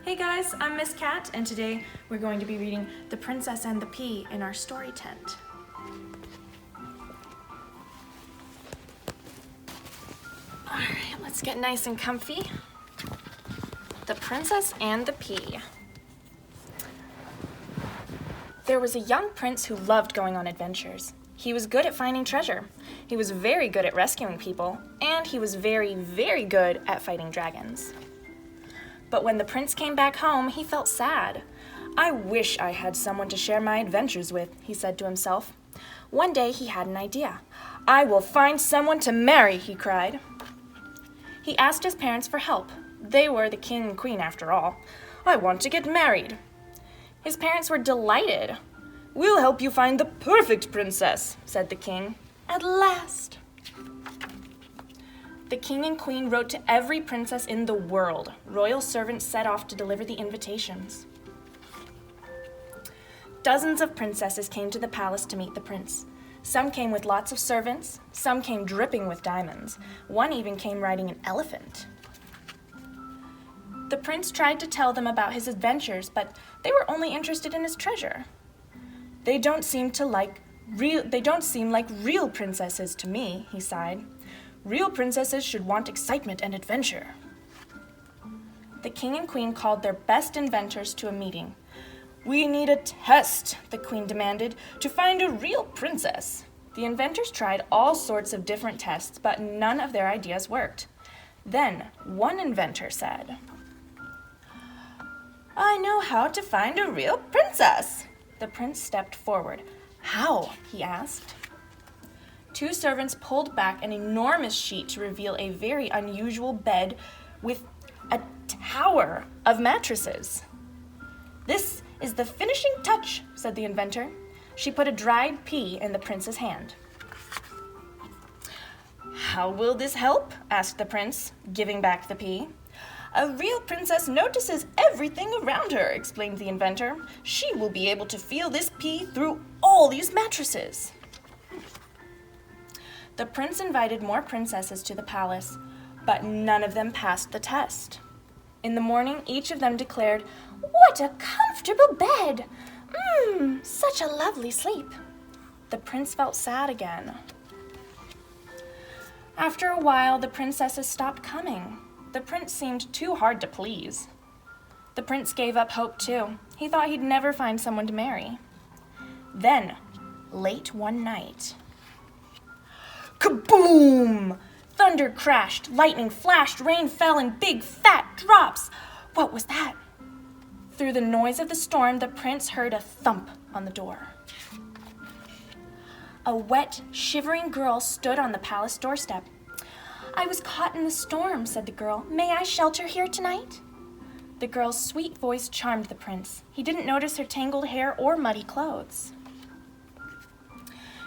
Hey guys, I'm Miss Cat, and today we're going to be reading The Princess and the Pea in our story tent. Alright, let's get nice and comfy. The Princess and the Pea. There was a young prince who loved going on adventures. He was good at finding treasure. He was very good at rescuing people, and he was very, very good at fighting dragons. But when the prince came back home, he felt sad. "I wish I had someone to share my adventures with," he said to himself. One day he had an idea. "I will find someone to marry," he cried. He asked his parents for help. They were the king and queen after all. "I want to get married." His parents were delighted. "We'll help you find the perfect princess," said the king. At last! The king and queen wrote to every princess in the world. Royal servants set off to deliver the invitations. Dozens of princesses came to the palace to meet the prince. Some came with lots of servants, some came dripping with diamonds. One even came riding an elephant. The prince tried to tell them about his adventures, but they were only interested in his treasure. They don't seem like real princesses to me," he sighed. "Real princesses should want excitement and adventure." The king and queen called their best inventors to a meeting. "We need a test," the queen demanded, "to find a real princess." The inventors tried all sorts of different tests, but none of their ideas worked. Then one inventor said, "I know how to find a real princess." The prince stepped forward. "How?" he asked. Two servants pulled back an enormous sheet to reveal a very unusual bed with a tower of mattresses. "This is the finishing touch," said the inventor. She put a dried pea in the prince's hand. "How will this help?" asked the prince, giving back the pea. "A real princess notices everything around her," explained the inventor. "She will be able to feel this pea through all these mattresses." The prince invited more princesses to the palace, but none of them passed the test. In the morning, each of them declared, "What a comfortable bed! Such a lovely sleep." The prince felt sad again. After a while, the princesses stopped coming. The prince seemed too hard to please. The prince gave up hope too. He thought he'd never find someone to marry. Then, late one night, kaboom! Thunder crashed, lightning flashed, rain fell in big fat drops. What was that? Through the noise of the storm, the prince heard a thump on the door. A wet, shivering girl stood on the palace doorstep. "I was caught in the storm," said the girl. "May I shelter here tonight?" The girl's sweet voice charmed the prince. He didn't notice her tangled hair or muddy clothes.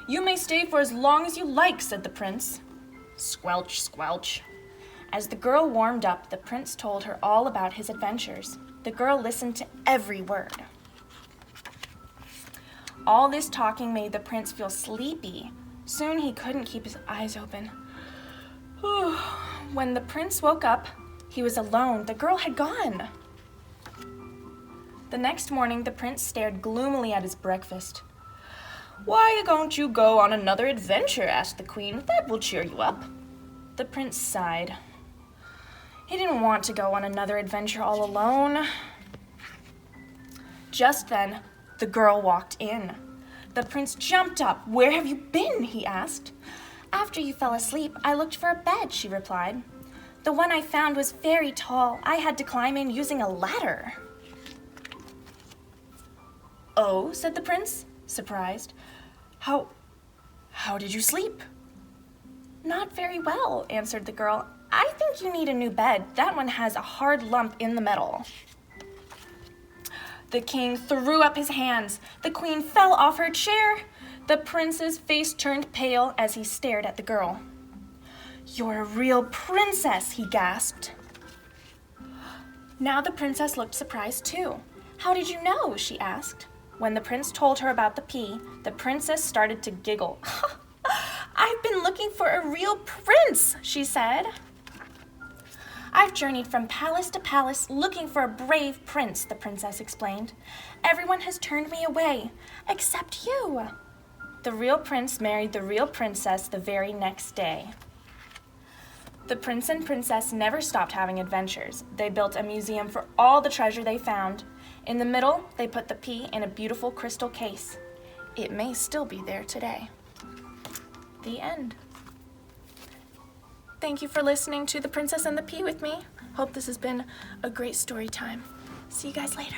"You may stay for as long as you like," said the prince. Squelch, squelch. As the girl warmed up, the prince told her all about his adventures. The girl listened to every word. All this talking made the prince feel sleepy. Soon he couldn't keep his eyes open. When the prince woke up, he was alone. The girl had gone. The next morning, the prince stared gloomily at his breakfast. "Why don't you go on another adventure?" asked the queen. "That will cheer you up." The prince sighed. He didn't want to go on another adventure all alone. Just then, the girl walked in. The prince jumped up. "Where have you been?" he asked. "After you fell asleep, I looked for a bed," she replied. "The one I found was very tall. I had to climb in using a ladder." "Oh," said the prince, surprised. How did you sleep?" "Not very well," answered the girl. "I think you need a new bed. That one has a hard lump in the middle." The king threw up his hands. The queen fell off her chair. The prince's face turned pale as he stared at the girl. "You're a real princess," he gasped. Now the princess looked surprised too. "How did you know?" she asked. When the prince told her about the pea, the princess started to giggle. "I've been looking for a real prince," she said. I've journeyed from palace to palace looking for a brave prince, the princess explained. Everyone has turned me away, except you. The real prince married the real princess the very next day. The prince and princess never stopped having adventures. They built a museum for all the treasure they found. In the middle, they put the pea in a beautiful crystal case. It may still be there today. The end. Thank you for listening to The Princess and the Pea with me. Hope this has been a great story time. See you guys later.